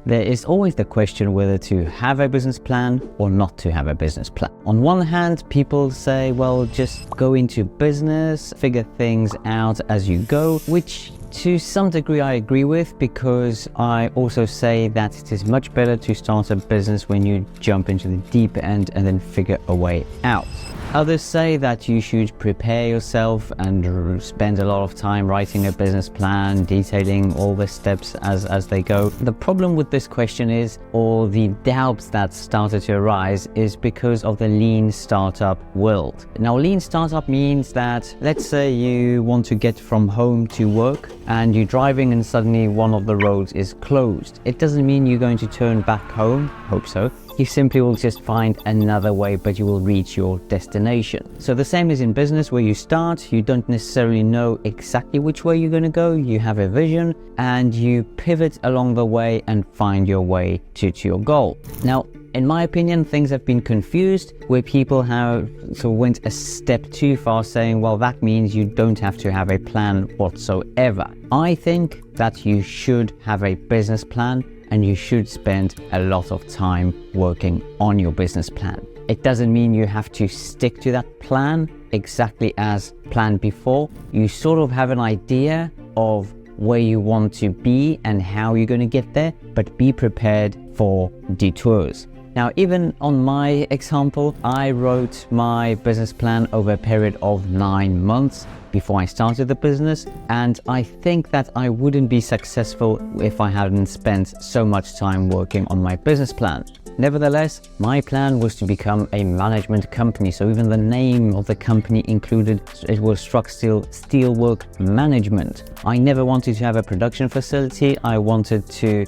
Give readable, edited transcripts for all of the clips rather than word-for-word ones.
there is always the question whether to have a business plan or not to have a business plan. On one hand, people say, well, just go into business, figure things out as you go, which to some degree I agree with, because I also say that it is much better to start a business when you jump into the deep end and then figure a way out. Others say that you should prepare yourself and spend a lot of time writing a business plan, detailing all the steps as they go. The problem with this question is, or the doubts that started to arise, is because of the lean startup world. Now, lean startup means that, let's say you want to get from home to work and you're driving and suddenly one of the roads is closed. It doesn't mean you're going to turn back home, hope so. You simply will just find another way, but you will reach your destination. So the same is in business, where you start, you don't necessarily know exactly which way you're going to go. You have a vision and you pivot along the way and find your way to your goal. Now, in my opinion, things have been confused where people have sort of went a step too far, saying, well, that means you don't have to have a plan whatsoever. I think that you should have a business plan, and you should spend a lot of time working on your business plan. It doesn't mean you have to stick to that plan exactly as planned before. You sort of have an idea of where you want to be and how you're going to get there, but be prepared for detours. Now, even on my example, I wrote my business plan over a period of 9 months before I started the business, and I think that I wouldn't be successful if I hadn't spent so much time working on my business plan. Nevertheless, my plan was to become a management company, so even the name of the company included, it was Structural Steelwork Management. I never wanted to have a production facility. I wanted to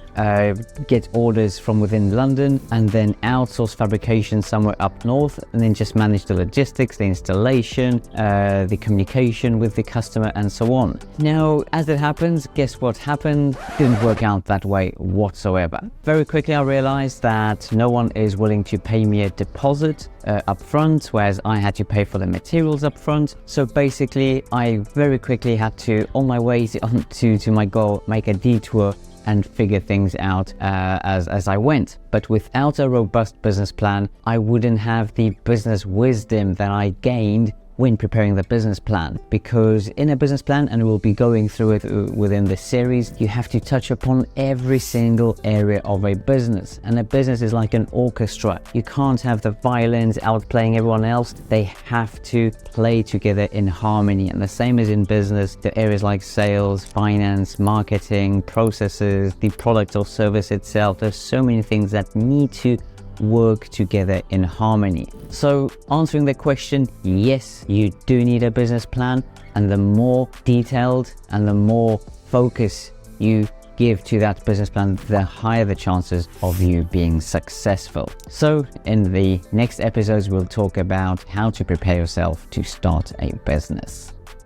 get orders from within London and then outsource fabrication somewhere up north, and then just manage the logistics, the installation, the communication with the customer, and so on. Now, as it happens, guess what happened? It didn't work out that way whatsoever. Very quickly I realized that no one is willing to pay me a deposit up front, whereas I had to pay for the materials up front. So basically, I very quickly had to, on my way to my goal, make a detour and figure things out as I went. But without a robust business plan, I wouldn't have the business wisdom that I gained when preparing the business plan, because in a business plan, and we'll be going through it within this series, you have to touch upon every single area of a business. And a business is like an orchestra. You can't have the violins outplaying everyone else. They have to play together in harmony. And the same is in business. The areas like sales, finance, marketing, processes, the product or service itself. There's so many things that need to work together in harmony. So answering the question, yes, you do need a business plan, and the more detailed and the more focus you give to that business plan, the higher the chances of you being successful. So in the next episodes, we'll talk about how to prepare yourself to start a business.